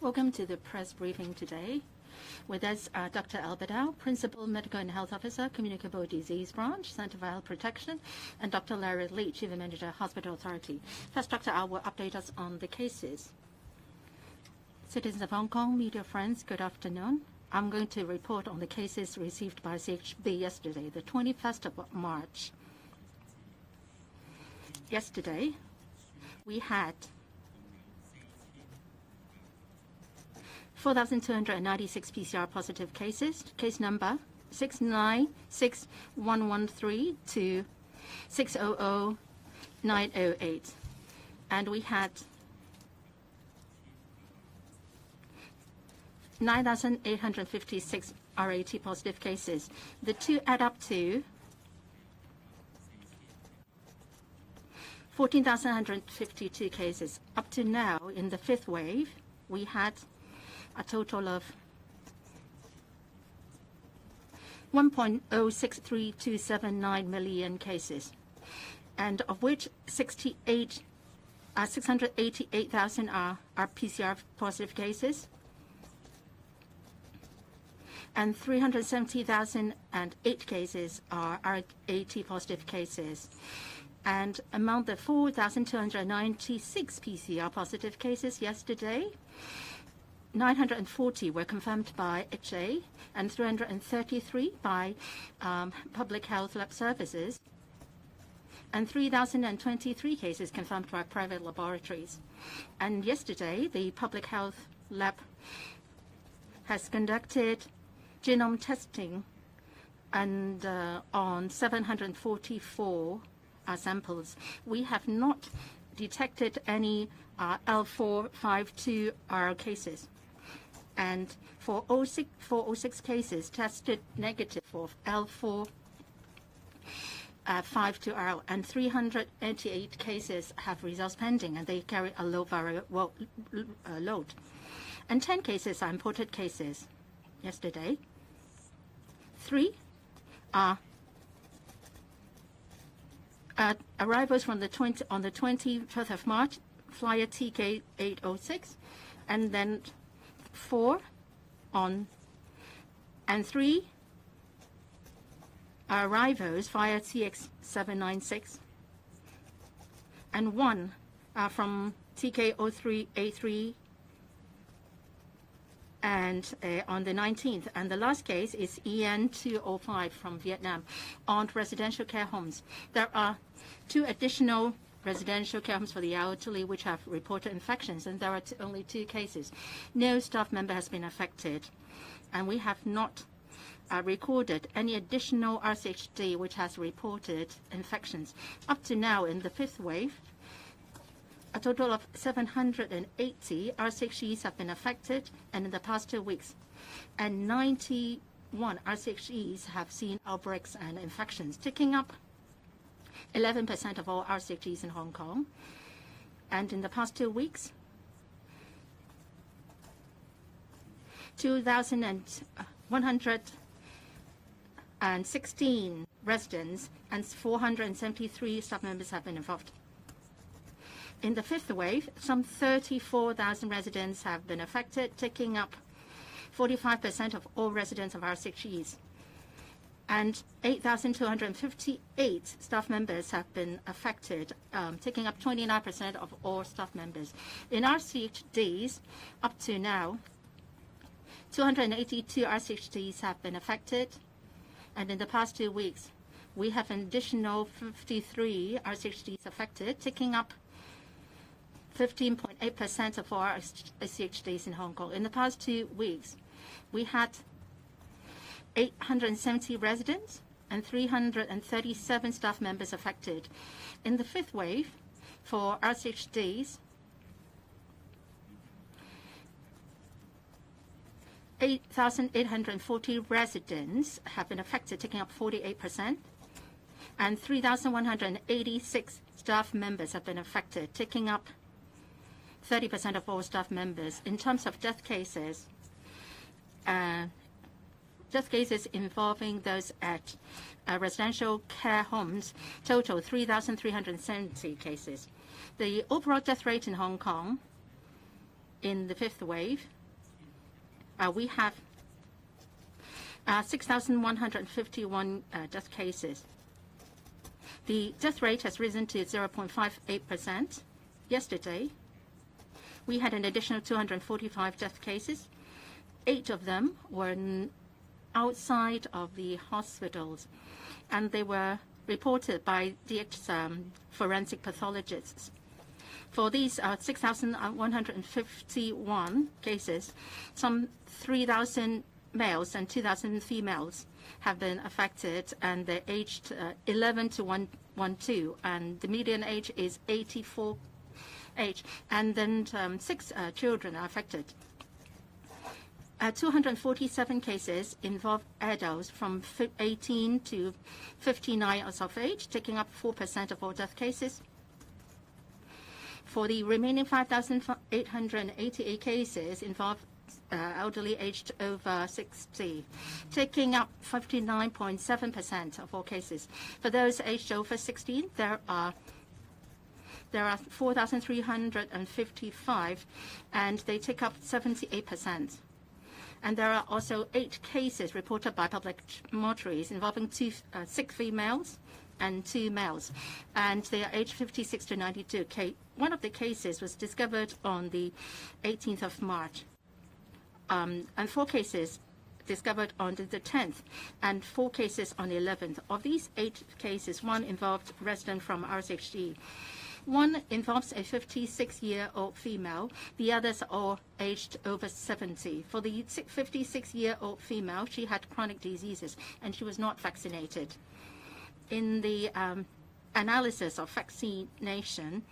Welcome to the press briefing today. With us are Dr. Albert Au, Principal Medical and Health Officer, Communicable Disease Branch, Center for Health Protection, and Dr. Larry Lee, Chief Manager, Hospital Authority. First, Dr. Au will update us on the cases. Citizens of Hong Kong, media friends, good afternoon. I'm going to report on the cases received by CHB yesterday, the 21st of March. Yesterday, we had 4,296 PCR positive cases. Case number 696,113 to 600,908. And we had 9,856 RAT positive cases. The two add up to 14,152 cases. Up to now, in the fifth wave, we had a total of 1.063279 million cases, and of which 688,000 are PCR positive cases, and 370,008 cases are RAT positive cases. And among the 4,296 PCR positive cases yesterday, 940 were confirmed by HA and 333 by public health lab services, and 3,023 cases confirmed by private laboratories. And yesterday, the public health lab has conducted genome testing and on 744 samples. We have not detected any L452R cases. And for 406 cases tested negative for L452R, and 388 cases have results pending, and they carry a low viral load. And 10 cases are imported cases yesterday. 3 are arrivals from on the 25th of March, flyer TK806, and then 4 on, and 3 are arrivals via TX796, and 1 are from TK03A3 and on the 19th. And the last case is EN205 from Vietnam on residential care homes. There are 2 additional residential care homes for the elderly which have reported infections, and there are only 2 cases. No staff member has been affected, and we have not recorded any additional RCHD which has reported infections. Up to now, in the fifth wave, a total of 780 RCHEs have been affected, and in the past 2 weeks, and 91 RCHEs have seen outbreaks and infections, taking up 11% of all RCHEs in Hong Kong. And in the past 2 weeks, 2,116 residents and 473 staff members have been involved. In the fifth wave, some 34,000 residents have been affected, taking up 45% of all residents of RCHEs. And 8,258 staff members have been affected, taking up 29% of all staff members. In RCHDs, up to now, 282 RCHDs have been affected, and in the past 2 weeks, we have an additional 53 RCHDs affected, taking up 15.8% of all RCHDs in Hong Kong. In the past 2 weeks, we had 870 residents and 337 staff members affected. In the fifth wave, for RCHDs, 8,840 residents have been affected, taking up 48%, and 3,186 staff members have been affected, taking up 30% of all staff members. In terms of death cases involving those at residential care homes total 3,370 cases. The overall death rate in Hong Kong in the fifth wave we have 6,151 death cases. The death rate has risen to 0.58%. Yesterday, we had an additional 245 death cases. 8 of them were outside of the hospitals, and they were reported by DH's forensic pathologists. For these 6,151 cases, some 3,000 males and 2,000 females have been affected, and they're aged 11 to 112, and the median age is 84 age, and then 6 children are affected. 247 cases involve adults from 18 to 59 years of age, taking up 4% of all death cases. For the remaining 5,888 cases involve elderly aged over 60, taking up 59.7% of all cases. For those aged over 16, there are 4,355, and they take up 78%. And there are also 8 cases reported by public mortuaries involving 6 females and 2 males, and they are aged 56 to 92. One of the cases was discovered on the 18th of March, and 4 cases discovered on the 10th, and 4 cases on the 11th. Of these 8 cases, 1 involved resident from RSHD. 1 involves a 56-year-old female. The others are all aged over 70. For the 56-year-old female, she had chronic diseases, and she was not vaccinated. In the analysis of vaccination,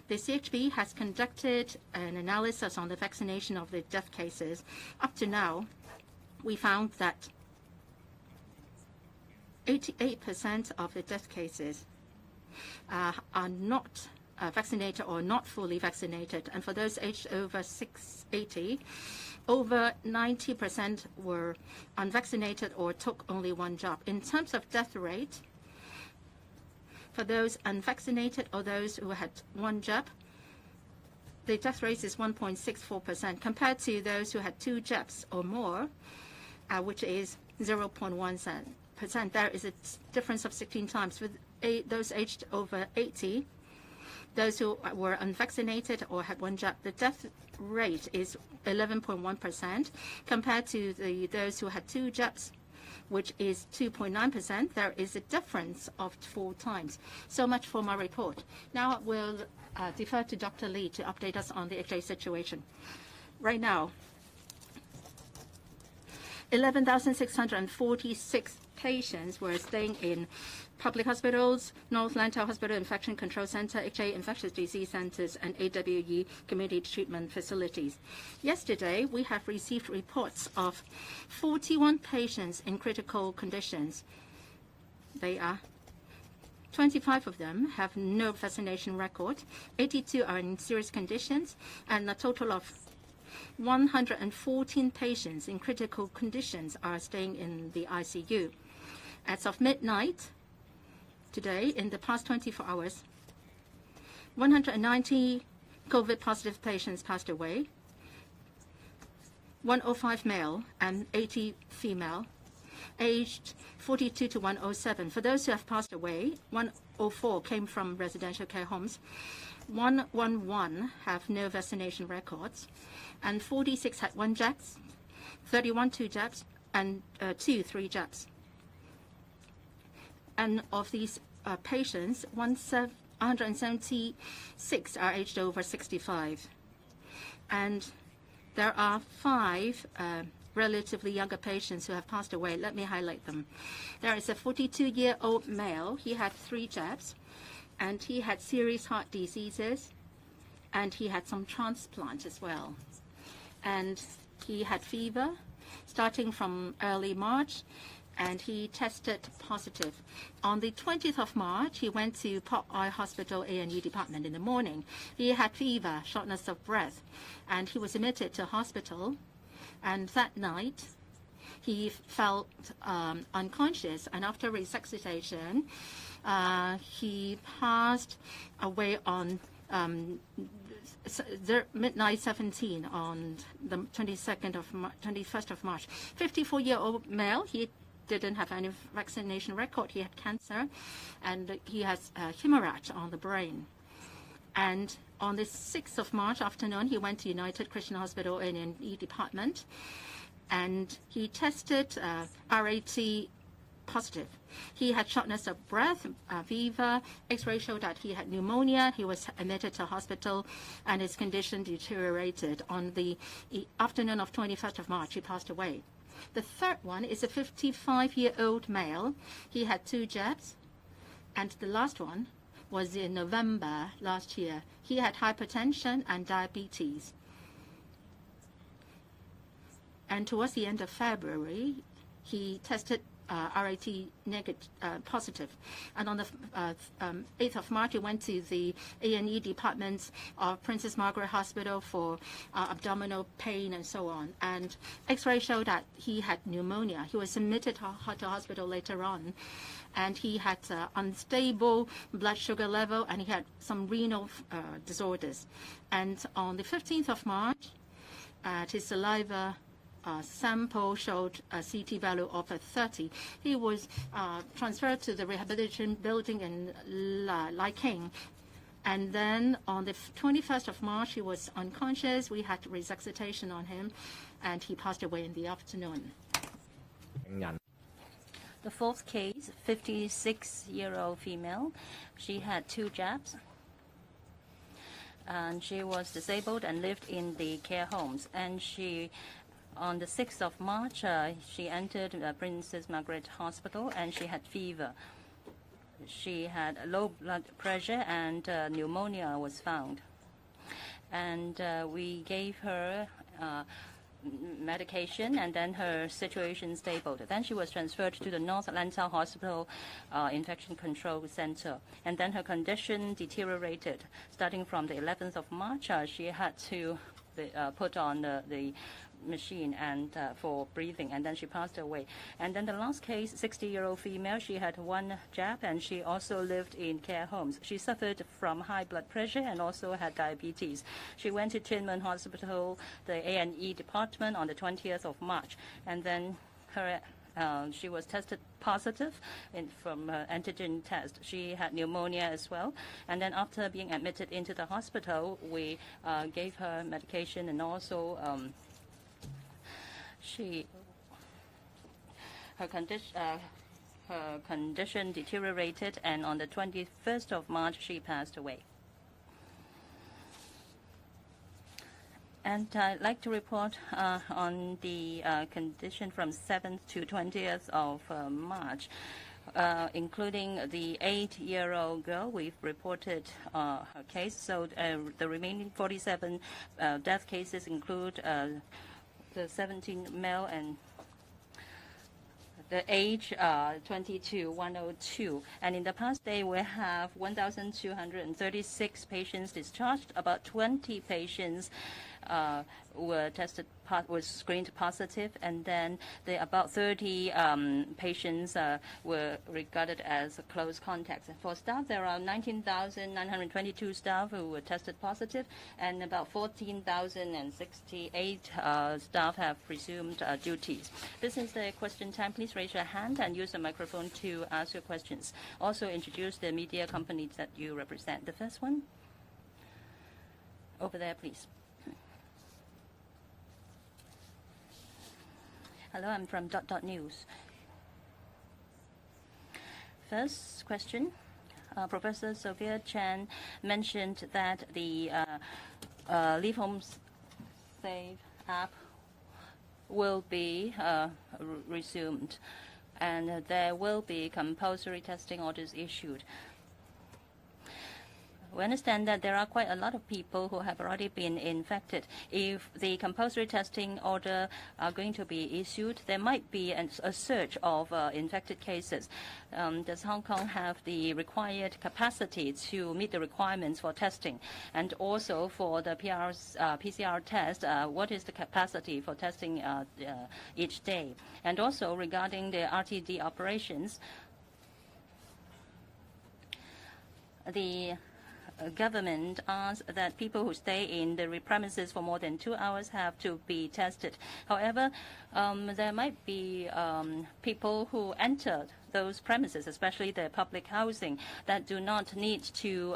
the CHB has conducted an analysis on the vaccination of the death cases. Up to now, we found that 88% of the death cases are not vaccinated or not fully vaccinated. And for those aged over 680, over 90% were unvaccinated or took only 1 jab. In terms of death rate, for those unvaccinated or those who had 1 jab, the death rate is 1.64% compared to those who had 2 jabs or more, which is 0.1%. There is a difference of 16 times. With those aged over 80, those who were unvaccinated or had 1 jab, the death rate is 11.1% compared to those who had 2 jabs, which is 2.9%. There is a difference of 4 times. So much for my report. Now we'll defer to Dr. Lee to update us on the HA situation. Right now, 11,646 patients were staying in public hospitals, North Lantau Hospital Infection Control Center, HA Infectious Disease Centers, and AWE Community Treatment Facilities. Yesterday, we have received reports of 41 patients in critical conditions. 25 of them have no vaccination record, 82 are in serious conditions, and a total of 114 patients in critical conditions are staying in the ICU. As of midnight today, in the past 24 hours, 190 COVID-positive patients passed away, 105 male and 80 female, aged 42 to 107. For those who have passed away, 104 came from residential care homes, 111 have no vaccination records, and 46 had 1 jab, 31 2 jabs, and 2 3 jabs. And of these patients, 176 are aged over 65. And there are 5 relatively younger patients who have passed away. Let me highlight them. There is a 42-year-old male. He had 3 jabs, and he had serious heart diseases, and he had some transplants as well. And he had fever starting from early March, and he tested positive. On the 20th of March, he went to Pop Eye Hospital A&E department in the morning. He had fever, shortness of breath, and he was admitted to hospital. And that night, he felt unconscious, and after resuscitation, he passed away on midnight 17 on the 21st of March. 54-year-old male, he didn't have any vaccination record. He had cancer, and he has hemorrhage on the brain. And on the 6th of March afternoon, he went to United Christian Hospital A&E department, and he tested RAT positive. He had shortness of breath, fever. X-ray showed that he had pneumonia. He was admitted to hospital, and his condition deteriorated. On the afternoon of 21st of March, he passed away. The third one is a 55-year-old male. He had 2 jabs, and the last one was in November last year. He had hypertension and diabetes. And towards the end of February, he tested RAT positive. And on the 8th of March, he went to the A&E departments of Princess Margaret Hospital for abdominal pain and so on. And X-ray showed that he had pneumonia. He was admitted to hospital later on. And he had unstable blood sugar level, and he had some renal disorders. And on the 15th of March, his saliva sample showed a CT value of 30. He was transferred to the rehabilitation building in Lai King. And then on the 21st of March, he was unconscious. We had resuscitation on him, and he passed away in the afternoon. The fourth case, 56-year-old female. She had 2 jabs, and she was disabled and lived in the care homes. And on the 6th of March, she entered Princess Margaret Hospital, and she had fever. She had low blood pressure, and pneumonia was found. And we gave her medication, and then her situation stabled. Then she was transferred to the North Lantau Hospital Infection Control Center, and then her condition deteriorated. Starting from the 11th of March, she had to put on the machine and for breathing, and then she passed away. And then the last case, 60-year-old female, she had 1 jab, and she also lived in care homes. She suffered from high blood pressure and also had diabetes. She went to Chinmen Hospital, the A&E department, on the 20th of March, and then she was tested positive from antigen test. She had pneumonia as well. And then after being admitted into the hospital, we gave her medication, and also her condition deteriorated, and on the 21st of March, she passed away. And I'd like to report on the condition from 7th to 20th of March. Including the 8-year-old girl, we've reported her case. So the remaining 47 death cases include the 17 male and the age 22, 102. And in the past day, we have 1,236 patients discharged. About 20 patients were screened positive, and then about 30 patients were regarded as close contacts. For staff, there are 19,922 staff who were tested positive, and about 14,068 staff have resumed duties. This is the question time. Please raise your hand and use the microphone to ask your questions. Also introduce the media companies that you represent. The first one, over there, please. Hello, I'm from ... News. First question, Professor Sophia Chan mentioned that the Leave Home Safe app will be resumed, and there will be compulsory testing orders issued. We understand that there are quite a lot of people who have already been infected. If the compulsory testing order are going to be issued, there might be a surge of infected cases. Does Hong Kong have the required capacity to meet the requirements for testing? And also for the PCR test, what is the capacity for testing each day? And also regarding the RTD operations, the government asks that people who stay in the premises for more than 2 hours have to be tested. However, there might be people who entered those premises, especially the public housing, that do not need to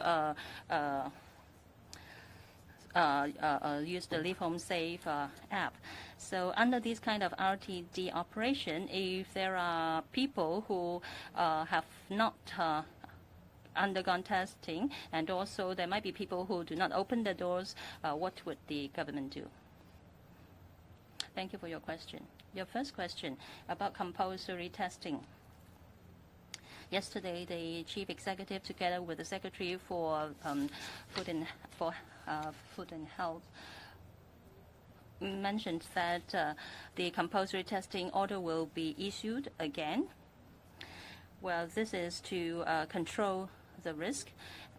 use the Leave Home Safe app. So under this kind of RTD operation, if there are people who have not undergone testing, and also there might be people who do not open the doors, what would the government do? Thank you for your question. Your first question about compulsory testing. Yesterday, the chief executive, together with the secretary for food and health, mentioned that the compulsory testing order will be issued again. Well, this is to control the risk,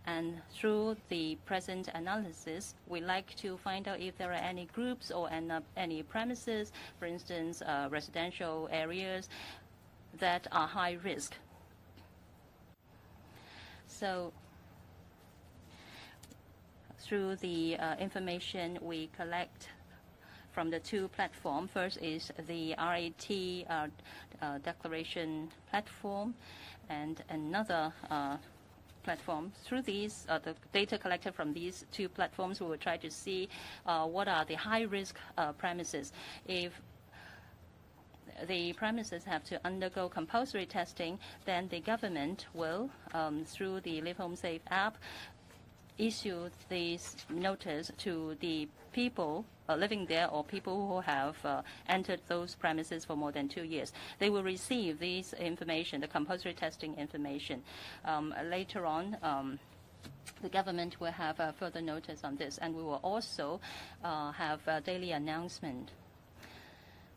and through the present analysis, we like to find out if there are any groups or any premises, for instance, residential areas that are high risk. So through the information we collect from the two platforms, first is the RAT declaration platform, and another platform. Through these, the data collected from these two platforms, we will try to see what are the high-risk premises. If the premises have to undergo compulsory testing, then the government will, through the Live Home Safe app, issue this notice to the people living there or people who have entered those premises for more than 2 years. They will receive this information, the compulsory testing information. Later on, the government will have further notice on this, and we will also have a daily announcement.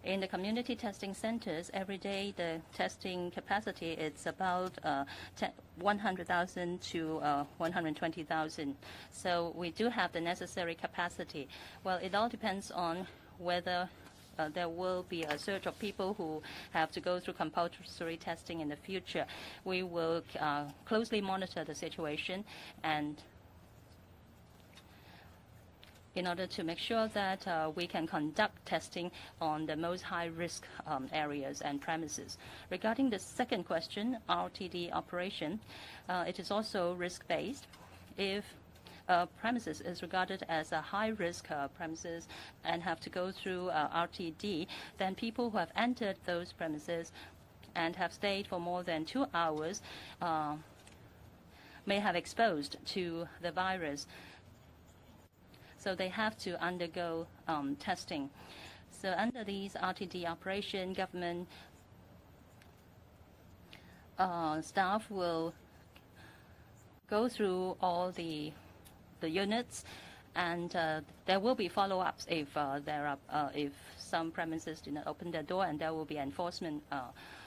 In the community testing centers, every day the testing capacity is about 100,000 to 120,000. So we do have the necessary capacity. Well, it all depends on whether there will be a surge of people who have to go through compulsory testing in the future. We will closely monitor the situation, and in order to make sure that we can conduct testing on the most high-risk areas and premises. Regarding the second question, RTD operation, it is also risk-based. If premises is regarded as a high-risk premises and have to go through RTD, then people who have entered those premises and have stayed for more than 2 hours may have exposed to the virus. So they have to undergo testing. So under these RTD operation, government staff will go through all the units, and there will be follow-ups if if some premises do not open their door, and there will be enforcement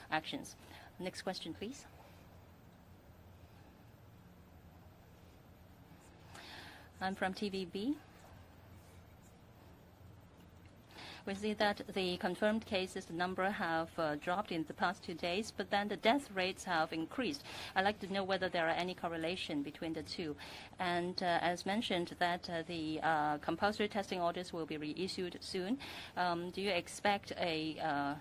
actions. Next question, please. I'm from TVB. We see that the confirmed cases, the number have dropped in the past 2 days, but then the death rates have increased. I'd like to know whether there are any correlation between the two. And as mentioned, that the compulsory testing orders will be reissued soon. Do you expect a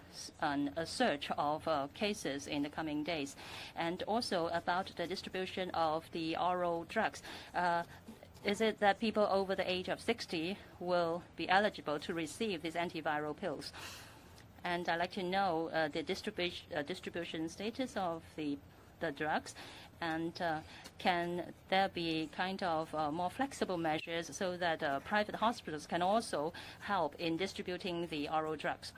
surge of cases in the coming days? And also about the distribution of the oral drugs. Is it that people over the age of 60 will be eligible to receive these antiviral pills? And I'd like to know the distribution status of the drugs, and can there be kind of more flexible measures so that private hospitals can also help in distributing the oral drugs?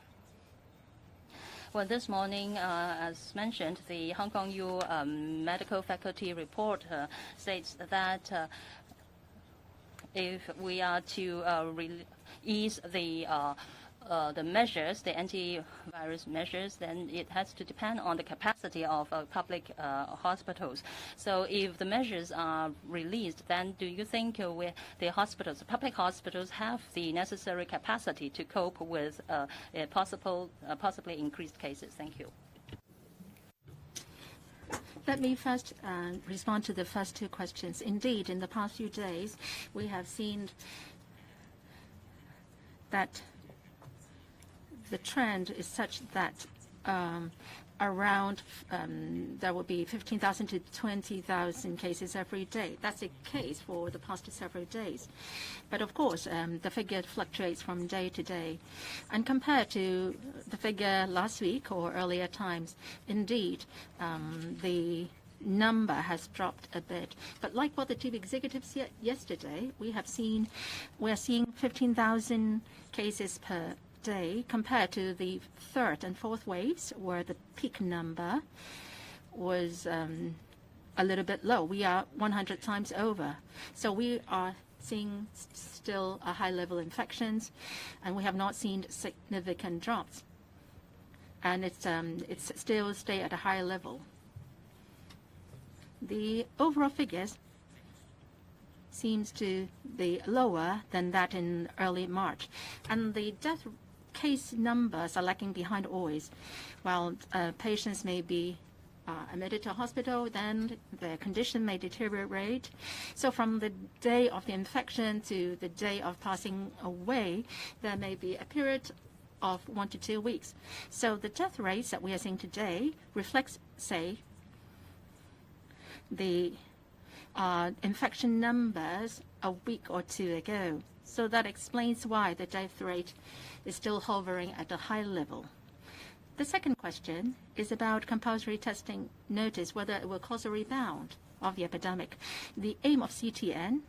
Well, this morning, as mentioned, the Hong Kong U Medical Faculty report states that if we are to ease the measures, the antivirus measures, then it has to depend on the capacity of public hospitals. So if the measures are released, then do you think the hospitals, the public hospitals, have the necessary capacity to cope with possibly increased cases? Thank you. Let me first respond to the first two questions. Indeed, in the past few days, we have seen that the trend is such that around there will be 15,000 to 20,000 cases every day. That's the case for the past several days. But of course, the figure fluctuates from day to day. And compared to the figure last week or earlier times, indeed, the number has dropped a bit. But like what the chief executives said yesterday, we are seeing 15,000 cases per day compared to the third and fourth waves, where the peak number was a little bit low. We are 100 times over. So we are seeing still a high level of infections, and we have not seen significant drops. And it's still stay at a higher level. The overall figures seems to be lower than that in early March. And the death case numbers are lagging behind always. While patients may be admitted to hospital, then their condition may deteriorate. So from the day of the infection to the day of passing away, there may be a period of 1 to 2 weeks. So the death rates that we are seeing today reflects, say, the infection numbers a week or two ago. So that explains why the death rate is still hovering at a high level. The second question is about compulsory testing notice, whether it will cause a rebound of the epidemic. The aim of CTN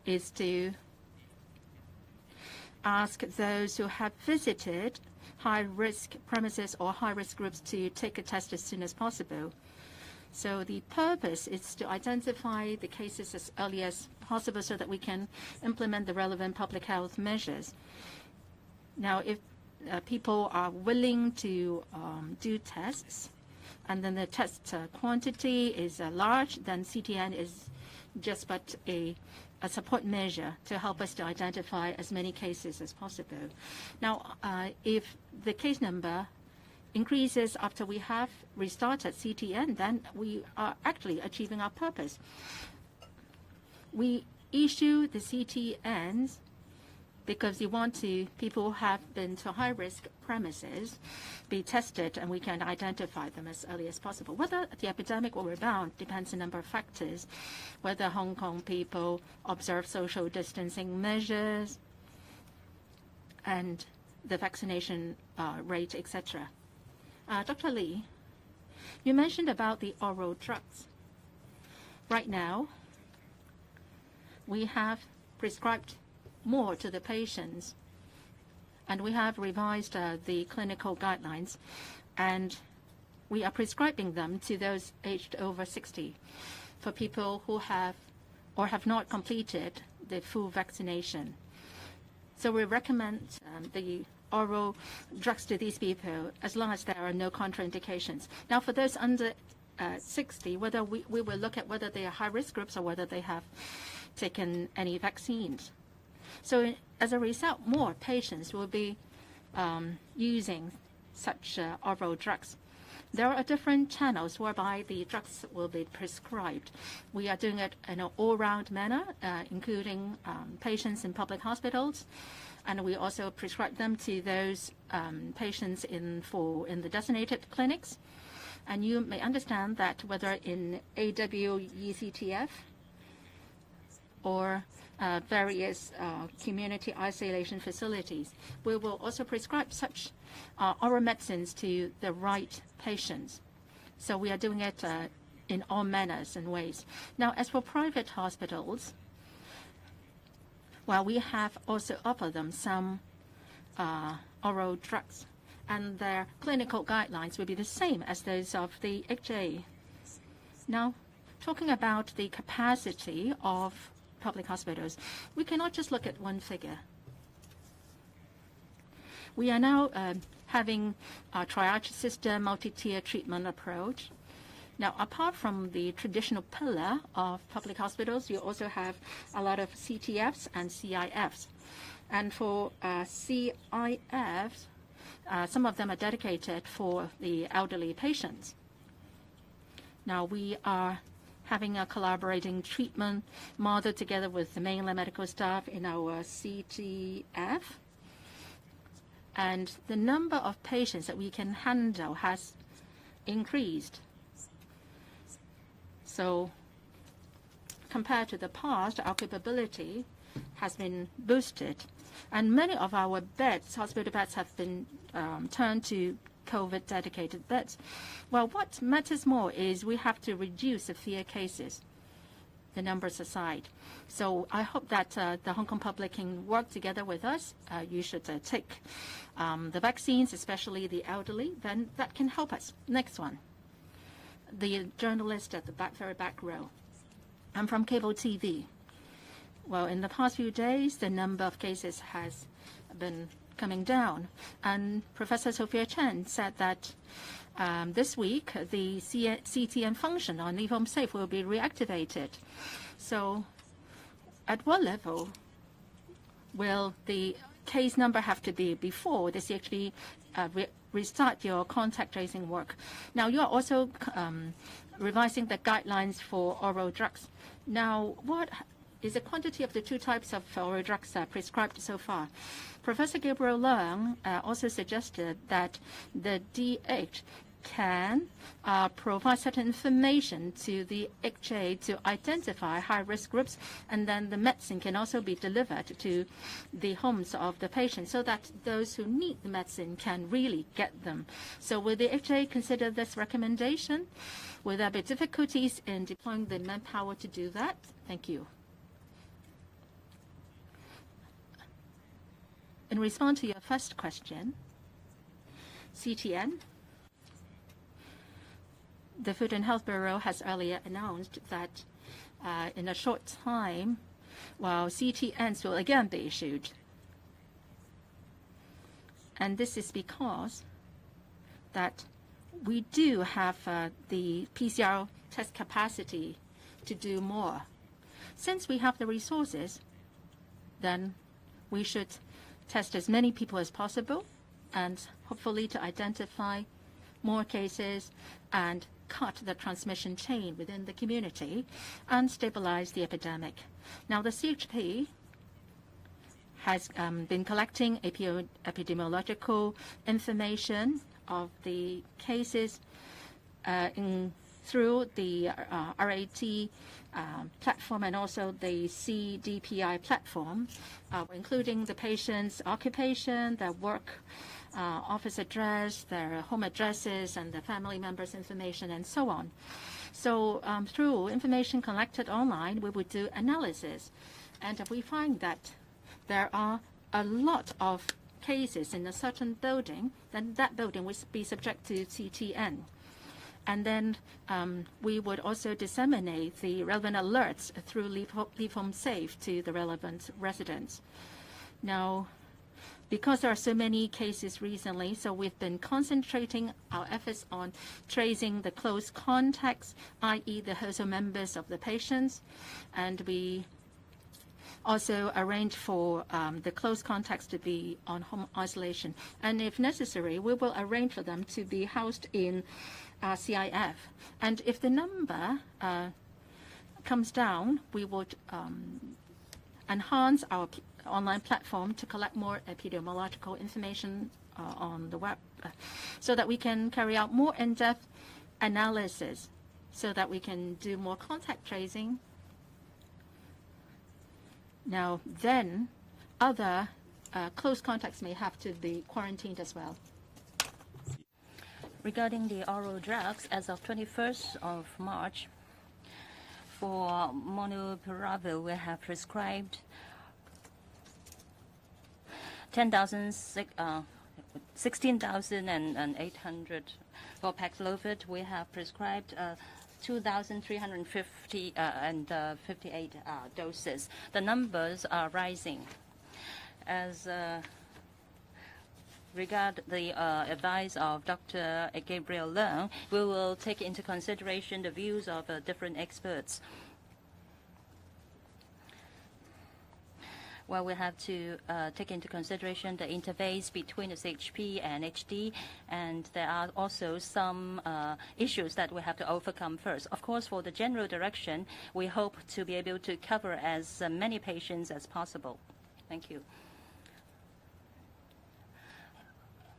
is to ask those who have visited high-risk premises or high-risk groups to take a test as soon as possible. So the purpose is to identify the cases as early as possible so that we can implement the relevant public health measures. Now, if people are willing to do tests, and then the test quantity is large, then CTN is just but a support measure to help us to identify as many cases as possible. Now, if the case number increases after we have restarted CTN, then we are actually achieving our purpose. We issue the CTNs because we want people who have been to high-risk premises be tested, and we can identify them as early as possible. Whether the epidemic will rebound depends on a number of factors, whether Hong Kong people observe social distancing measures and the vaccination rate, etc. Dr. Lee, you mentioned about the oral drugs. Right now, we have prescribed more to the patients, and we have revised the clinical guidelines, and we are prescribing them to those aged over 60 for people who have or have not completed the full vaccination. So we recommend the oral drugs to these people as long as there are no contraindications. Now, for those under 60, whether we will look at whether they are high-risk groups or whether they have taken any vaccines. So as a result, more patients will be using such oral drugs. There are different channels whereby the drugs will be prescribed. We are doing it in an all-round manner, including patients in public hospitals, and we also prescribe them to those patients in the designated clinics. And you may understand that whether in AWECTF or various community isolation facilities, we will also prescribe such oral medicines to the right patients. So we are doing it in all manners and ways. Now, as for private hospitals, well, we have also offered them some oral drugs, and their clinical guidelines will be the same as those of the HA. Now, talking about the capacity of public hospitals, we cannot just look at one figure. We are now having a triage system, multi-tier treatment approach. Now, apart from the traditional pillar of public hospitals, you also have a lot of CTFs and CIFs. And for CIFs, some of them are dedicated for the elderly patients. Now we are having a collaborating treatment model together with the mainland medical staff in our CTF. And the number of patients that we can handle has increased. So compared to the past, our capability has been boosted. And many of our beds, hospital beds, have been turned to COVID-dedicated beds. Well, what matters more is we have to reduce severe cases, the numbers aside. So I hope that the Hong Kong public can work together with us. You should take the vaccines, especially the elderly. Then that can help us. Next one. The journalist at the very back row. I'm from cable TV. Well, in the past few days, the number of cases has been coming down. And Professor Sophia Chen said that this week, the CTN function on Leave Home Safe will be reactivated. So at what level will the case number have to be before this actually restart your contact tracing work? Now, you are also revising the guidelines for oral drugs. Now, what is the quantity of the two types of oral drugs prescribed so far? Professor Gabriel Leung also suggested that the DH can provide certain information to the HA to identify high-risk groups, and then the medicine can also be delivered to the homes of the patients so that those who need the medicine can really get them. So will the HA consider this recommendation? Will there be difficulties in deploying the manpower to do that? Thank you. In response to your first question, CTN, the Food and Health Bureau has earlier announced that in a short time, CTNs will again be issued. And this is because that we do have the PCR test capacity to do more. Since we have the resources, then we should test as many people as possible and hopefully to identify more cases and cut the transmission chain within the community and stabilize the epidemic. Now, the CHP has been collecting epidemiological information of the cases through the RAT platform and also the CDPI platform, including the patient's occupation, their work office address, their home addresses, and the family members' information, and so on. So through information collected online, we would do analysis. And if we find that there are a lot of cases in a certain building, then that building will be subject to CTN. And then we would also disseminate the relevant alerts through Leave Home Safe to the relevant residents. Now, because there are so many cases recently, so we've been concentrating our efforts on tracing the close contacts, i.e. the household members of the patients, and we also arrange for the close contacts to be on home isolation. And if necessary, we will arrange for them to be housed in CIF. And if the number comes down, we would enhance our online platform to collect more epidemiological information on the web so that we can carry out more in-depth analysis so that we can do more contact tracing. Now, then other close contacts may have to be quarantined as well. Regarding the oral drugs, as of 21st of March, for molnupiravir, we have prescribed 16,800. For Paxlovid, we have prescribed 2,358 doses. The numbers are rising. As regard the advice of Dr. Gabriel Leung, we will take into consideration the views of different experts. Well, we have to take into consideration the interface between the CHP and HD, and there are also some issues that we have to overcome first. Of course, for the general direction, we hope to be able to cover as many patients as possible. Thank you.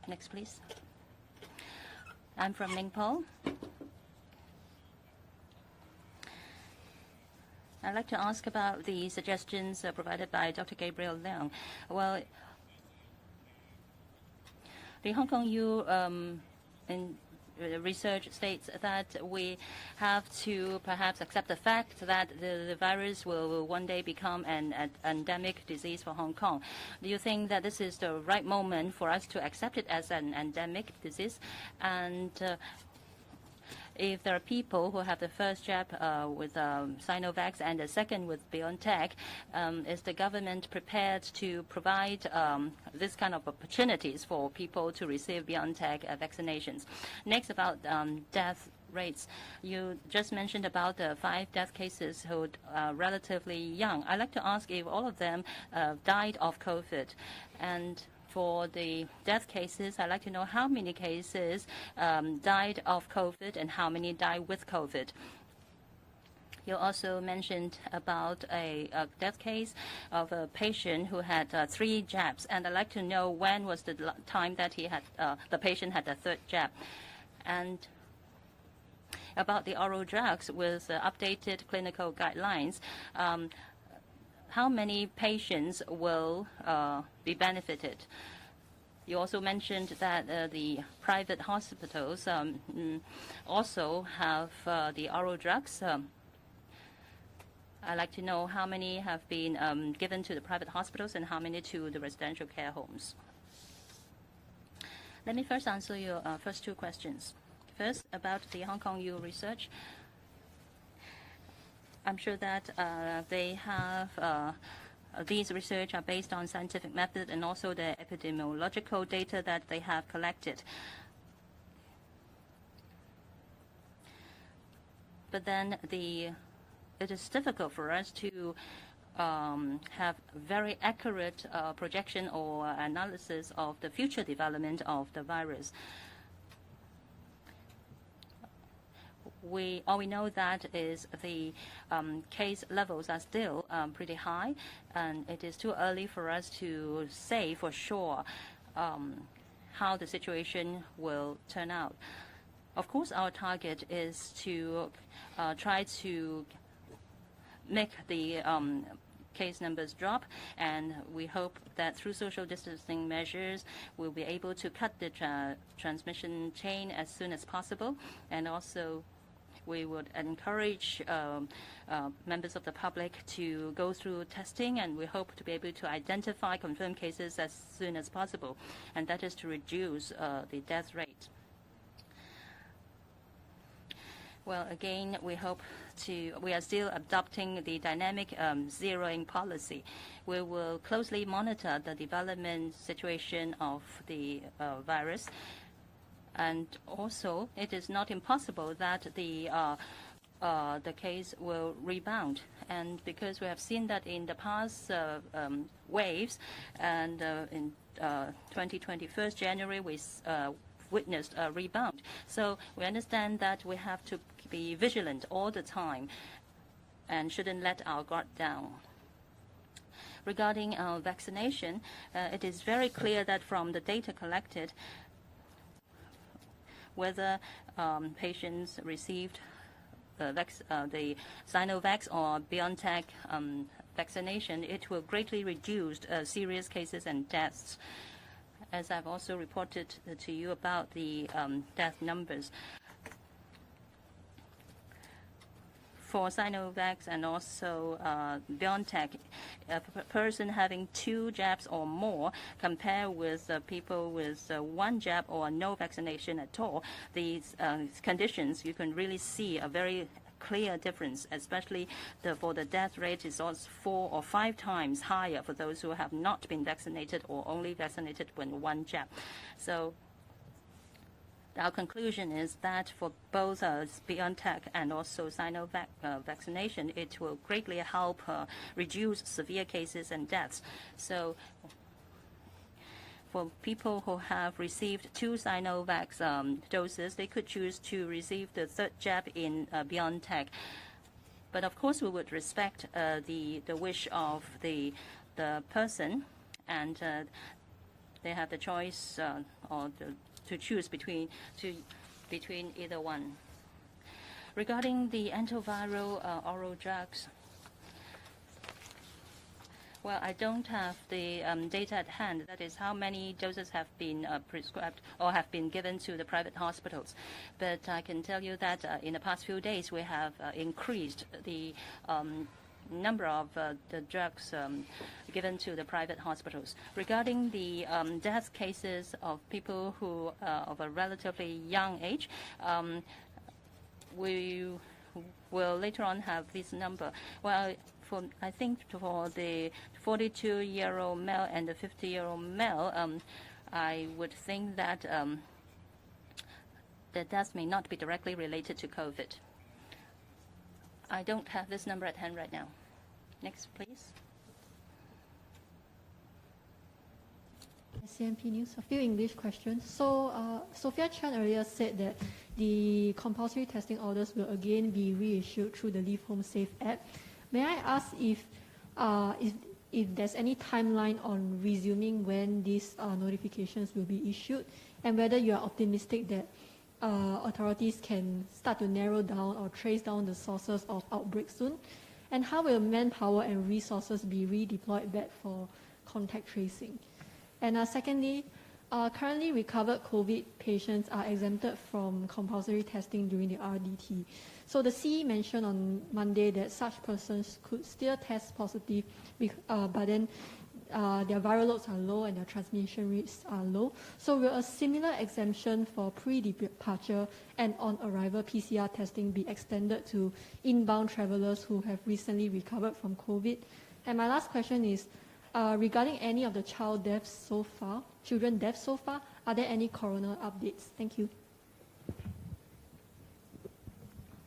Next, please. I'm from Ningpo. I'd like to ask about the suggestions provided by Dr. Gabriel Leung. Well, the Hong Kong U research states that we have to perhaps accept the fact that the virus will one day become an endemic disease for Hong Kong. Do you think that this is the right moment for us to accept it as an endemic disease? And if there are people who have the first jab with Sinovac and the second with BioNTech, is the government prepared to provide this kind of opportunities for people to receive BioNTech vaccinations? Next, about death rates. You just mentioned about the 5 death cases who are relatively young. I'd like to ask if all of them died of COVID. And for the death cases, I'd like to know how many cases died of COVID and how many died with COVID. You also mentioned about a death case of a patient who had 3 jabs, and I'd like to know when was the time that he had the patient had the 3rd jab. And about the oral drugs with updated clinical guidelines, how many patients will be benefited? You also mentioned that the private hospitals also have the oral drugs. I'd like to know how many have been given to the private hospitals and how many to the residential care homes. Let me first answer your first 2 questions. First, about the Hong Kong U research. I'm sure that they have these research are based on scientific method and also the epidemiological data that they have collected. But then it is difficult for us to have very accurate projection or analysis of the future development of the virus. All we know that is the case levels are still pretty high, and it is too early for us to say for sure how the situation will turn out. Of course, our target is to try to make the case numbers drop, and we hope that through social distancing measures, we'll be able to cut the transmission chain as soon as possible, and also we would encourage members of the public to go through testing, and we hope to be able to identify confirmed cases as soon as possible, and that is to reduce the death rate. Well, again, we are still adopting the dynamic zeroing policy. We will closely monitor the development situation of the virus. And also, it is not impossible that the case will rebound. And because we have seen that in the past waves, and in 2021 January, we witnessed a rebound. So we understand that we have to be vigilant all the time and shouldn't let our guard down. Regarding vaccination, it is very clear that from the data collected, whether patients received the Sinovac or BioNTech vaccination, it will greatly reduce serious cases and deaths. As I've also reported to you about the death numbers. For Sinovac and also BioNTech, a person having 2 jabs or more compared with people with 1 jab or no vaccination at all, these conditions, you can really see a very clear difference, especially for the death rate is also 4 or 5 times higher for those who have not been vaccinated or only vaccinated with 1 jab. So our conclusion is that for both BioNTech and also Sinovac vaccination, it will greatly help reduce severe cases and deaths. So for people who have received 2 Sinovac doses, they could choose to receive the 3rd jab in BioNTech. But of course, we would respect the wish of the person, and they have the choice to choose between either one. Regarding the antiviral oral drugs, well, I don't have the data at hand. That is how many doses have been prescribed or have been given to the private hospitals. But I can tell you that in the past few days, we have increased the number of the drugs given to the private hospitals. Regarding the death cases of people who of a relatively young age, we will later on have this number. Well, I think for the 42-year-old male and the 50-year-old male, I would think that the deaths may not be directly related to COVID. I don't have this number at hand right now. Next, please. CMP News, a few English questions. So, Sophia Chan earlier said that the compulsory testing orders will again be reissued through the Leave Home Safe app. May I ask if there's any timeline on resuming when these notifications will be issued, and whether you are optimistic that authorities can start to narrow down or trace down the sources of outbreak soon? And how will manpower and resources be redeployed back for contact tracing? And secondly, currently recovered COVID patients are exempted from compulsory testing during the RDT. So the CE mentioned on Monday that such persons could still test positive, but then their viral loads are low and their transmission rates are low. So will a similar exemption for pre-departure and on-arrival PCR testing be extended to inbound travelers who have recently recovered from COVID? And my last question is, regarding any of the children deaths so far, are there any coroner updates? Thank you.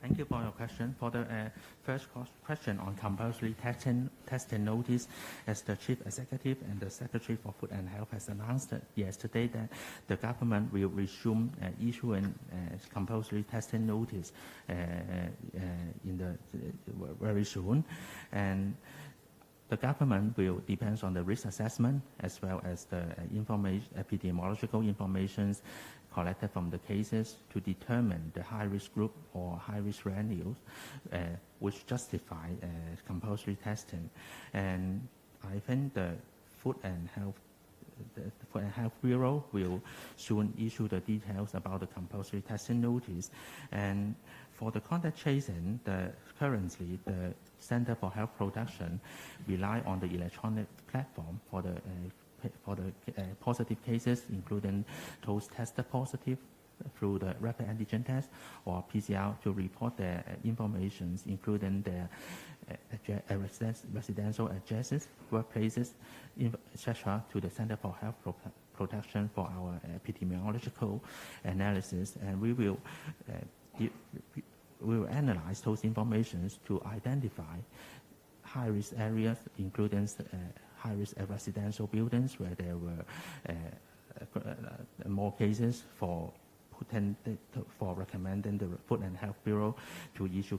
Thank you for your question. For the first question on compulsory testing notice, as the Chief Executive and the Secretary for Food and Health has announced yesterday that the government will resume issuing compulsory testing notice very soon. And the government will depend on the risk assessment as well as the epidemiological information collected from the cases to determine the high-risk group or high-risk venues which justify compulsory testing. And I think the Food and Health Bureau will soon issue the details about the compulsory testing notice. And for the contact tracing, currently the Center for Health Protection rely on the electronic platform for the positive cases, including those tested positive through the rapid antigen test or PCR, to report their information, including their residential addresses, workplaces, etc., to the Center for Health Protection for our epidemiological analysis. And we will analyze those informations to identify high-risk areas, including high-risk residential buildings where there were more cases for recommending the Food and Health Bureau to issue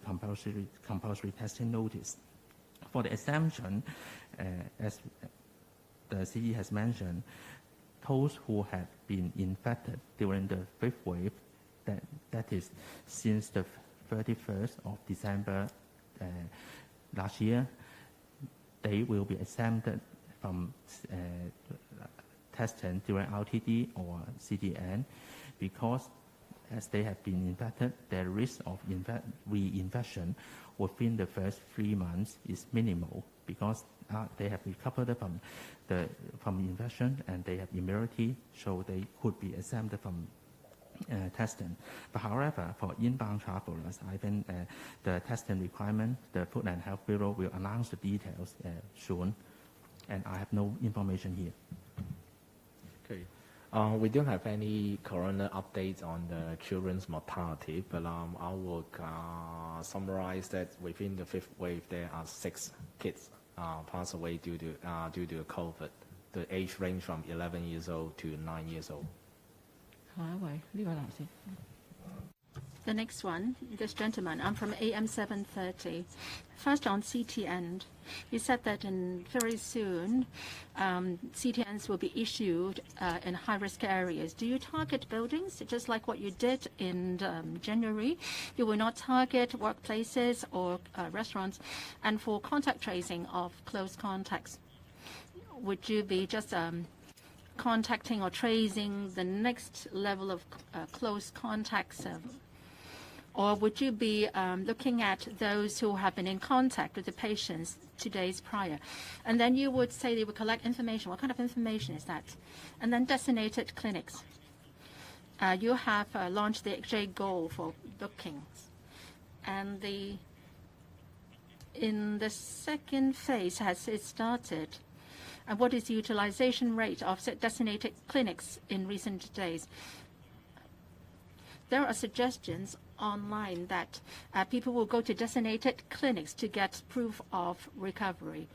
compulsory testing notice. For the exemption, as the CE has mentioned, those who have been infected during the 5th wave, that is since the 31st of December last year, they will be exempted from testing during RTD or CDN because as they have been infected, their risk of reinfection within the first 3 months is minimal because they have recovered from infection and they have immunity, so they could be exempted from testing. But however, for inbound travelers, I think the testing requirement, the Food and Health Bureau will announce the details soon, and I have no information here. Okay. We don't have any corona updates on the children's mortality, but I will summarize that within the fifth wave, there are 6 kids pass away due to COVID. The age range from 11 years old to 9 years old. 下一位呢位男士。 The next one, this gentleman, I'm from AM 730. First on CTN, you said that very soon CTNs will be issued in high-risk areas. Do you target buildings, just like what you did in January? You will not target workplaces or restaurants. And for contact tracing of close contacts, would you be just contacting or tracing the next level of close contacts? Or would you be looking at those who have been in contact with the patients 2 days prior? And then you would say they would collect information. What kind of information is that? And then designated clinics. You have launched the XJ goal for bookings. And in the second phase, has it started? And what is the utilization rate of designated clinics in recent days? There are suggestions online that people will go to designated clinics to get proof of recovery.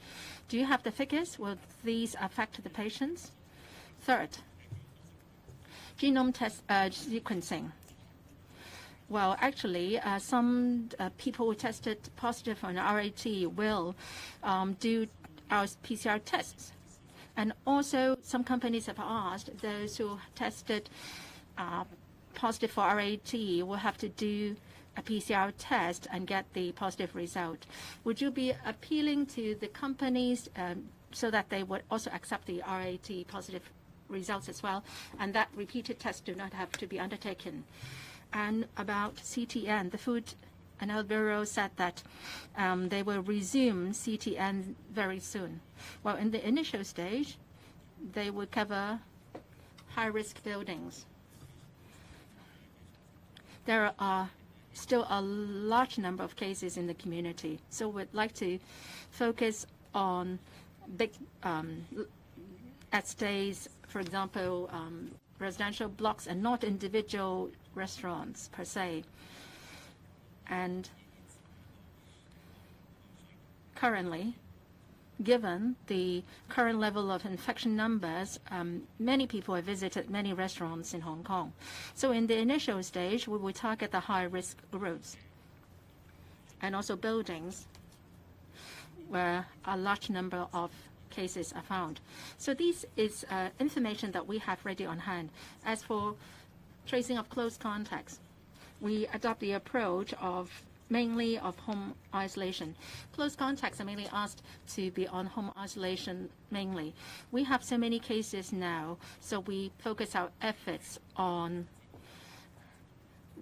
Do you have the figures? Will these affect the patients? Third, genome test sequencing. Well, actually, some people who tested positive on RAT will do our PCR tests. And also, some companies have asked those who tested positive for RAT will have to do a PCR test and get the positive result. Would you be appealing to the companies so that they would also accept the RAT positive results as well, and that repeated tests do not have to be undertaken? And about CTN, the Food and Health Bureau said that they will resume CTN very soon. Well, in the initial stage, they would cover high-risk buildings. There are still a large number of cases in the community, so we'd like to focus on big estates, for example, residential blocks, and not individual restaurants per se. And currently, given the current level of infection numbers, many people have visited many restaurants in Hong Kong. So in the initial stage, we will target the high-risk roads and also buildings where a large number of cases are found. So this is information that we have ready on hand. As for tracing of close contacts, we adopt the approach of mainly of home isolation. Close contacts are mainly asked to be on home isolation mainly. We have so many cases now, so we focus our efforts on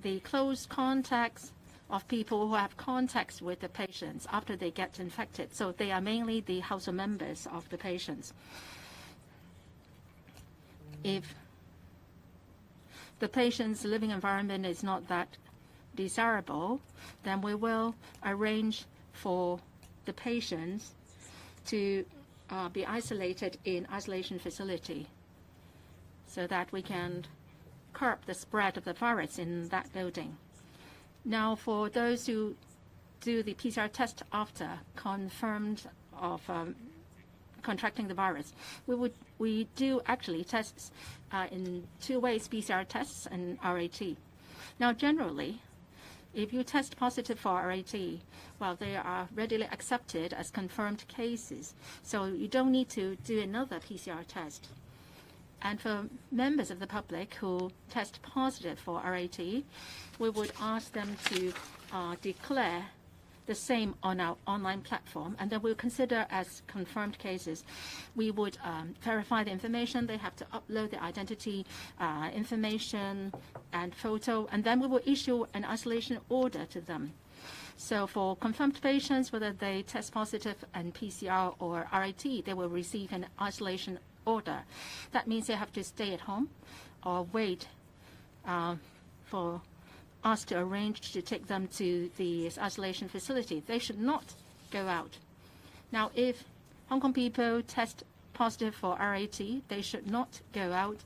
the close contacts of people who have contacts with the patients after they get infected. So they are mainly the household members of the patients. If the patient's living environment is not that desirable, then we will arrange for the patients to be isolated in isolation facility so that we can curb the spread of the virus in that building. Now, for those who do the PCR test after confirmed of contracting the virus, we do actually tests in 2 ways, PCR tests and RAT. Now, generally, if you test positive for RAT, well, they are readily accepted as confirmed cases. So you don't need to do another PCR test. And for members of the public who test positive for RAT, we would ask them to declare the same on our online platform, and then we'll consider as confirmed cases. We would verify the information. They have to upload the identity information and photo, and then we will issue an isolation order to them. So for confirmed patients, whether they test positive and PCR or RAT, they will receive an isolation order. That means they have to stay at home or wait for us to arrange to take them to the isolation facility. They should not go out. Now, if Hong Kong people test positive for RAT, they should not go out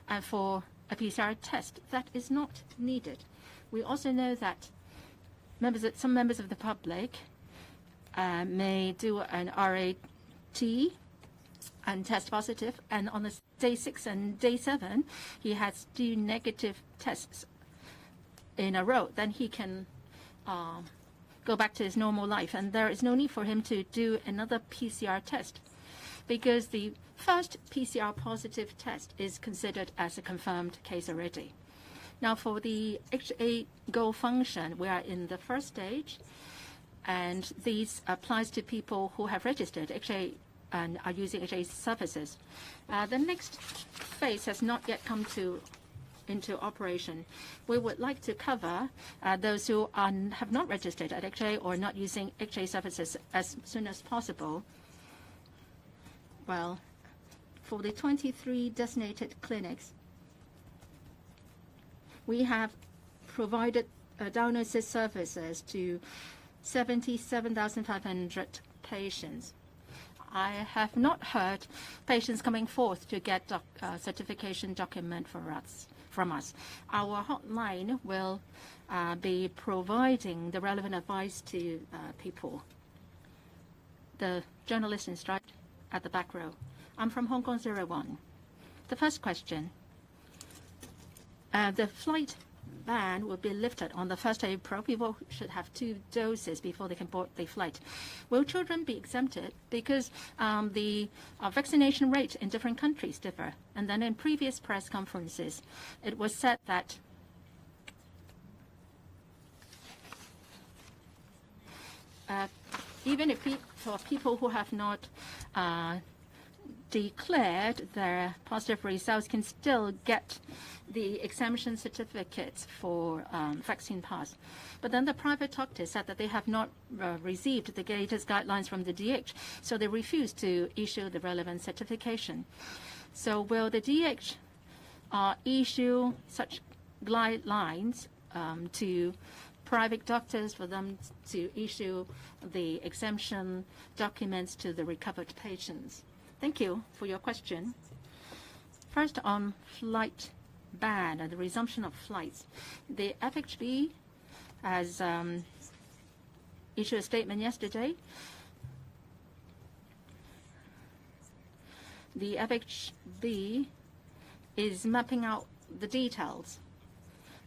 and for a PCR test, that is not needed. We also know that some members of the public may do an RAT and test positive, and on the day 6 and day 7, he has 2 negative tests in a row. Then he can go back to his normal life, and there is no need for him to do another PCR test, because the first PCR positive test is considered as a confirmed case already. Now, for the HA goal function, we are in the first stage, and these applies to people who have registered HA and are using HA services. The next phase has not yet come into operation. We would like to cover those who have not registered at HA or not using HA services as soon as possible. Well, for the 23 designated clinics, we have provided diagnosis services to 77,500 patients. I have not heard patients coming forth to get certification document from us. Our hotline will be providing the relevant advice to people. The journalist in striped at the back row. I'm from Hong Kong 01. The first question. The flight ban will be lifted on the 1st of April. People should have 2 doses before they can board the flight. Will children be exempted? Because the vaccination rate in different countries differ. And then in previous press conferences, it was said that even if for people who have not declared their positive results can still get the exemption certificates for vaccine pass. But then the private doctors said that they have not received the latest guidelines from the DH, so they refused to issue the relevant certification. So will the DH issue such guidelines to private doctors for them to issue the exemption documents to the recovered patients? Thank you for your question. First, on flight ban and the resumption of flights. The FHB has issued a statement yesterday. The FHB is mapping out the details,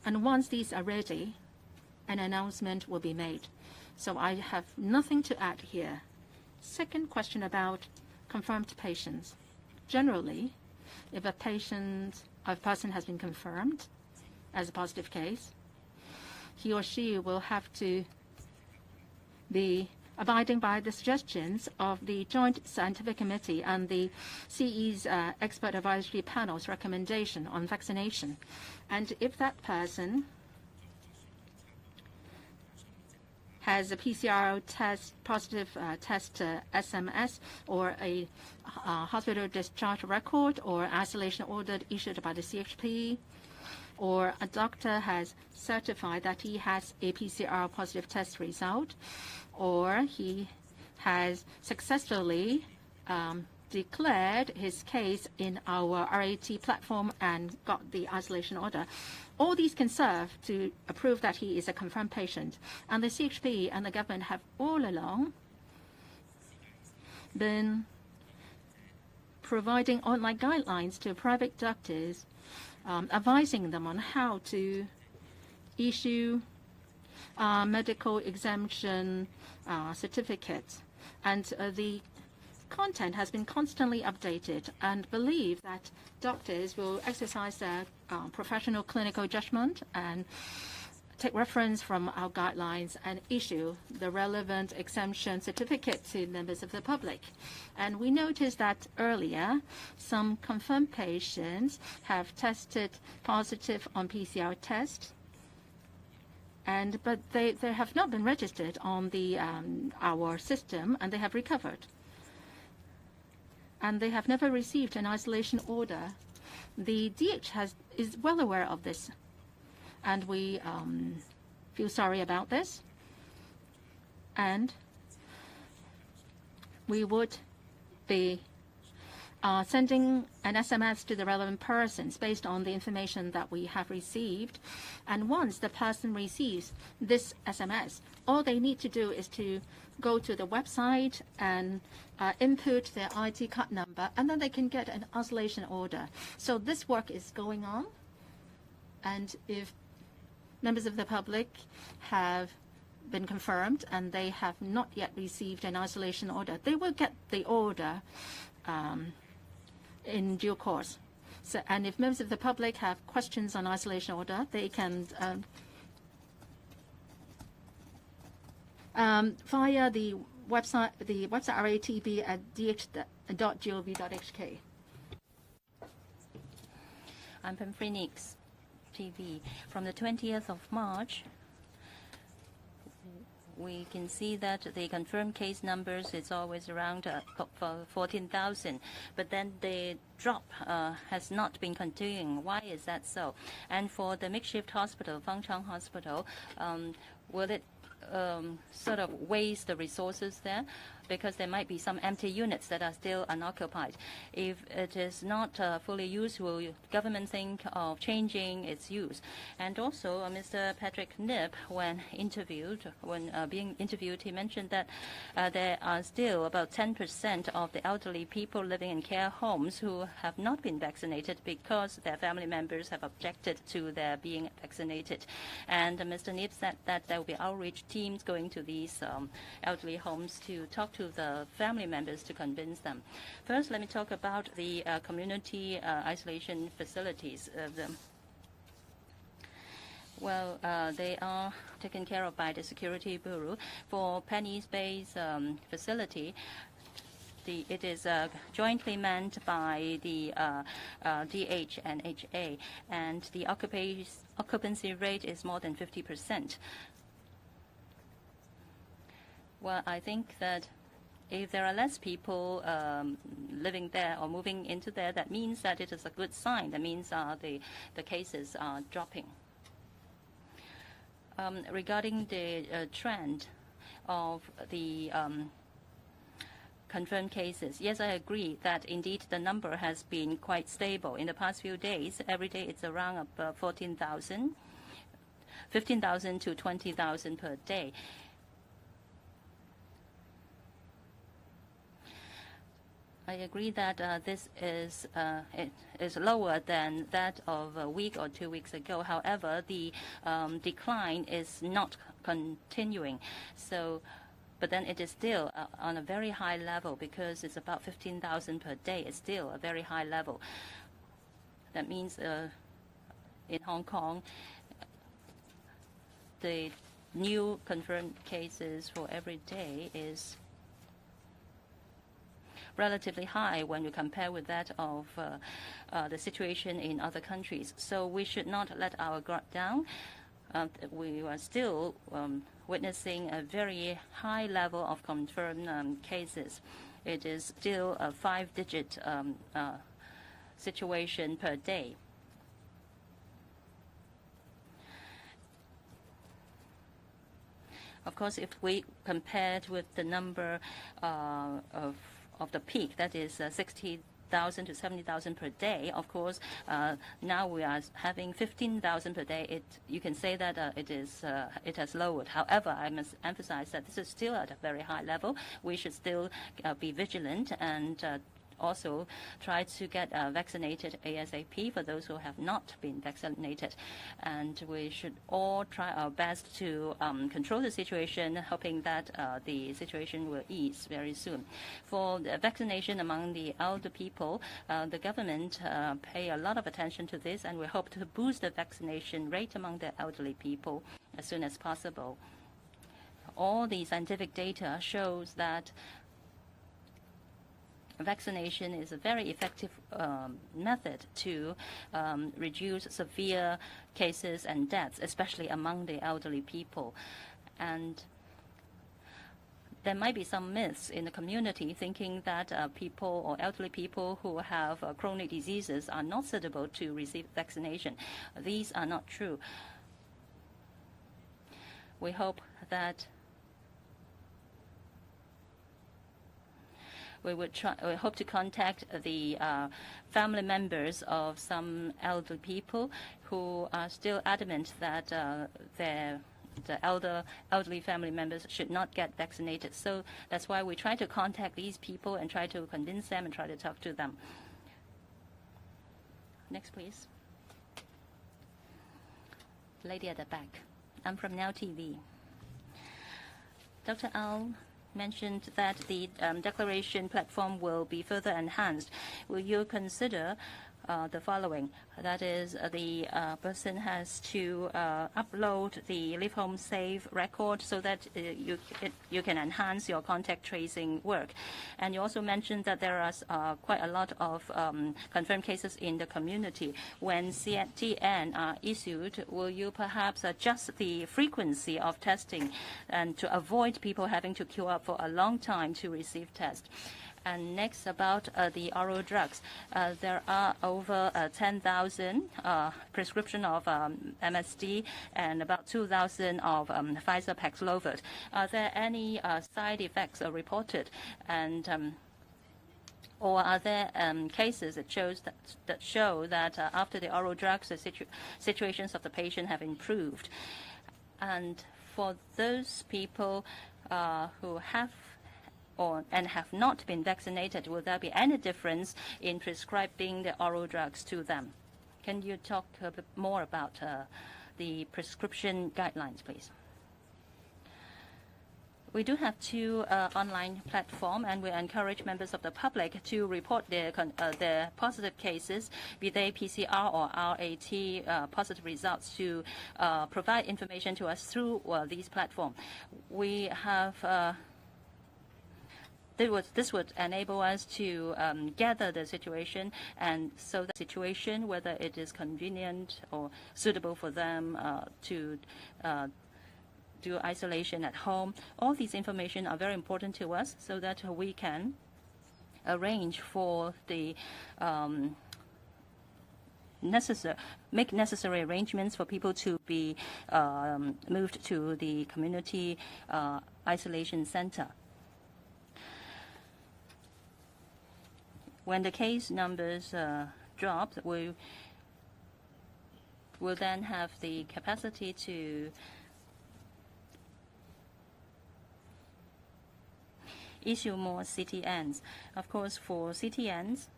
and once these are ready, an announcement will be made. So I have nothing to add here. Second question about confirmed patients. Generally, if a person has been confirmed as a positive case, he or she will have to be abiding by the suggestions of the Joint Scientific Committee and the CE's Expert Advisory Panel's recommendation on vaccination. And if that person has a PCR test, positive test SMS, or a hospital discharge record, or isolation order issued by the CHP, or a doctor has certified that he has a PCR positive test result, or he has successfully declared his case in our RAT platform and got the isolation order. All these can serve to prove that he is a confirmed patient. And the CHP and the government have all along been providing online guidelines to private doctors, advising them on how to issue medical exemption certificates. And the content has been constantly updated, and believe that doctors will exercise their professional clinical judgment and take reference from our guidelines and issue the relevant exemption certificate to members of the public. And we noticed that earlier, some confirmed patients have tested positive on PCR test, but they have not been registered on the our system, and they have recovered. And they have never received an isolation order. The DH is well aware of this, and we feel sorry about this. And we would be sending an SMS to the relevant persons based on the information that we have received. And once the person receives this SMS, all they need to do is to go to the website and input their ID card number, and then they can get an isolation order. So this work is going on. And if members of the public have been confirmed and they have not yet received an isolation order, they will get the order in due course. So, and if members of the public have questions on isolation order, they can via the website ratb@dh.gov.hk. I'm from Phoenix TV. From the 20th of March, we can see that the confirmed case numbers is always around 14,000, but then the drop has not been continuing. Why is that so? And for the makeshift hospital, Fangchang Hospital, will it sort of waste the resources there? Because there might be some empty units that are still unoccupied. If it is not fully used, will the government think of changing its use? And also, Mr. Patrick Nip, when being interviewed, he mentioned that there are still about 10% of the elderly people living in care homes who have not been vaccinated because their family members have objected to their being vaccinated. And Mr. Nip said that there will be outreach teams going to these elderly homes to talk to the family members to convince them. First, let me talk about the community isolation facilities. They are taken care of by the Security Bureau. For Penny's Bay's facility, it is jointly manned by the TMHK, and the occupancy rate is more than 50%. Well, I think that if there are less people living there or moving into there, that means that it is a good sign. That means the cases are dropping. Regarding the trend of the confirmed cases, yes, I agree that indeed the number has been quite stable. In the past few days, every day it's around about 14,000, 15,000 to 20,000 per day. I agree that this is lower than that of a week or 2 weeks ago. However, the decline is not continuing. So, but then it is still on a very high level because it's about 15,000 per day. It's still a very high level. That means in Hong Kong, the new confirmed cases for every day is relatively high when you compare with that of the situation in other countries. So we should not let our guard down. We are still witnessing a very high level of confirmed cases. It is still a 5-digit situation per day. Of course, if we compare it with the number of the peak, that is 60,000 to 70,000 per day. Of course, now we are having 15,000 per day. You can say that it has lowered. However, I must emphasize that this is still at a very high level. We should still be vigilant and also try to get vaccinated ASAP for those who have not been vaccinated. And we should all try our best to control the situation, hoping that the situation will ease very soon. For the vaccination among the elder people, the government pay a lot of attention to this, and we hope to boost the vaccination rate among the elderly people as soon as possible. All the scientific data shows that vaccination is a very effective method to reduce severe cases and deaths, especially among the elderly people. And there might be some myths in the community thinking that people or elderly people who have chronic diseases are not suitable to receive vaccination. These are not true. We hope that we hope to contact the family members of some elderly people who are still adamant that the elderly family members should not get vaccinated. So that's why we try to contact these people and try to convince them and try to talk to them. Next, please. Lady at the back. I'm from Now TV. Dr. Au mentioned that the declaration platform will be further enhanced. Will you consider the following? That is, the person has to upload the Live Home Safe record so that you can enhance your contact tracing work. And you also mentioned that there are quite a lot of confirmed cases in the community. When CTN are issued, will you perhaps adjust the frequency of testing and to avoid people having to queue up for a long time to receive tests? And next, about the oral drugs. There are over 10,000 prescription of MSD and about 2,000 of Pfizer Paxlovid. Are there any side effects reported? And or are there cases that show that after the oral drugs, the situations of the patient have improved? And for those people who have and have not been vaccinated, will there be any difference in prescribing the oral drugs to them? Can you talk a bit more about the prescription guidelines, please? We do have two online platforms, and we encourage members of the public to report their positive cases, be they PCR or RAT positive results, to provide information to us through these platforms. We have this would enable us to gather the situation, and so the situation, whether it is convenient or suitable for them to do isolation at home. All these information are very important to us so that we can arrange for the make necessary arrangements for people to be moved to the community isolation center. When the case numbers drop, we will then have the capacity to issue more CTNs. Of course, for CTNs,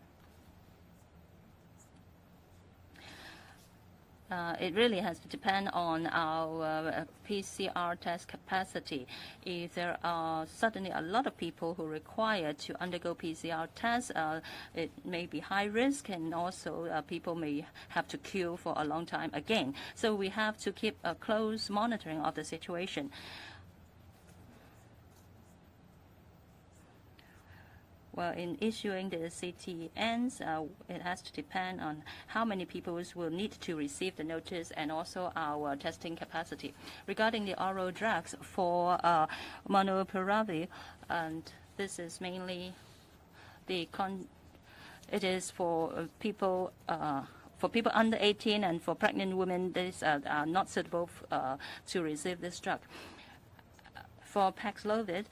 it really has to depend on our PCR test capacity. If there are suddenly a lot of people who require to undergo PCR tests, it may be high risk, and also people may have to queue for a long time again. So we have to keep a close monitoring of the situation. Well, in issuing the CTNs, it has to depend on how many people will need to receive the notice and also our testing capacity. Regarding the oral drugs for molnupiravir, and this is mainly it is for people under 18 and for pregnant women. These are not suitable to receive this drug. For Paxlovid,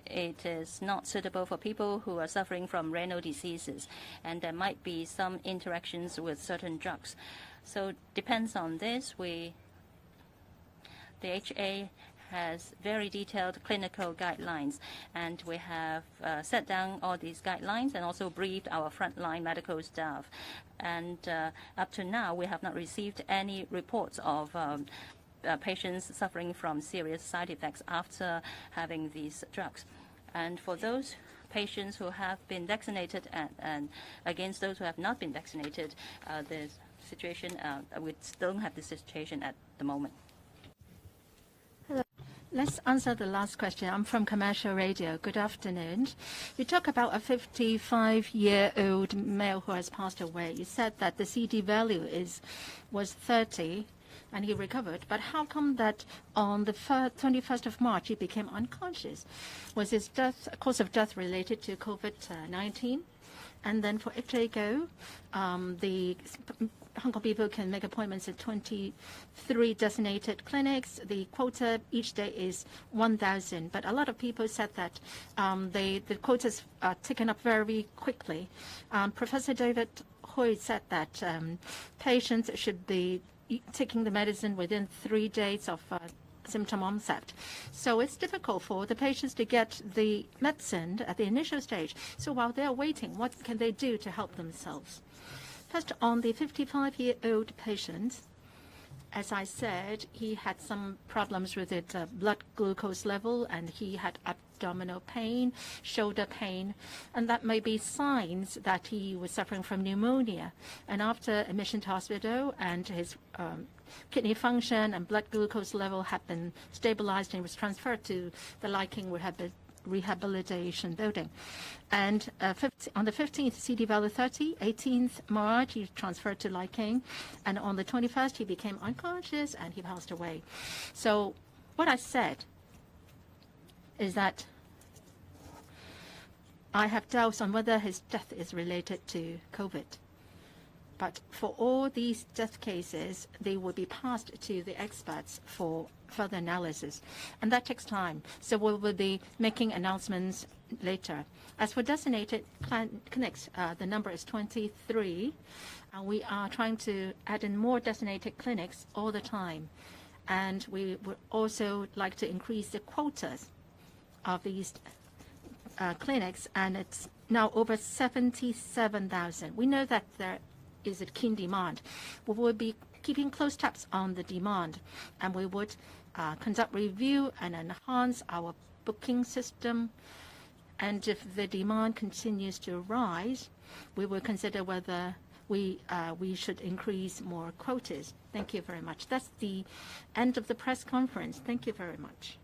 it is not suitable for people who are suffering from renal diseases, and there might be some interactions with certain drugs. So depends on this. The HA has very detailed clinical guidelines, and we have set down all these guidelines and also briefed our frontline medical staff. And up to now, we have not received any reports of patients suffering from serious side effects after having these drugs. And for those patients who have been vaccinated and against those who have not been vaccinated, the situation, we still don't have the situation at the moment. Hello. Let's answer the last question. I'm from Commercial Radio. Good afternoon. You talk about a 55-year-old male who has passed away. You said that the CD value was 30, and he recovered. But how come that on the 21st of March he became unconscious? Was his cause of death related to COVID-19? And then for FJGO, the Hong Kong people can make appointments at 23 designated clinics. The quota each day is 1,000. But a lot of people said that the quotas are taken up very quickly. Professor David Hui said that patients should be taking the medicine within 3 days of symptom onset. So it's difficult for the patients to get the medicine at the initial stage. So while they're waiting, what can they do to help themselves? First, on the 55-year-old patient, as I said, he had some problems with his blood glucose level, and he had abdominal pain, shoulder pain, and that may be signs that he was suffering from pneumonia. And after admission to hospital, and his kidney function and blood glucose level had been stabilized, and he was transferred to the Liking Rehabilitation Building. And on the 15th, CD value 30, 18th March, he transferred to Liking, and on the 21st, he became unconscious and he passed away. So what I said is that I have doubts on whether his death is related to COVID. But for all these death cases, they will be passed to the experts for further analysis. And that takes time. So we will be making announcements later. As for designated clinics, the number is 23. And we are trying to add in more designated clinics all the time. And we would also like to increase the quotas of these clinics. And it's now over 77,000. We know that there is a keen demand. We will be keeping close tabs on the demand, and we would conduct review and enhance our booking system. And if the demand continues to rise, we will consider whether we should increase more quotas. Thank you very much. That's the end of the press conference. Thank you very much.